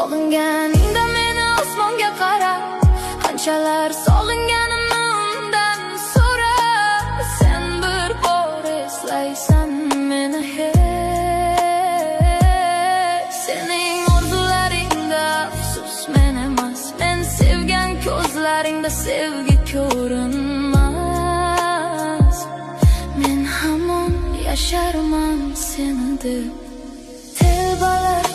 solinganingda meni osmonga qara, qanchalar solinganimni undan so'ra. Sen bir bor eslaysan meni hech. Sening orzularingda afsus men emas, men sevgan ko'zlaringda sevgi ko'rinmas. Men hamon yasharman seni deb. Telbalar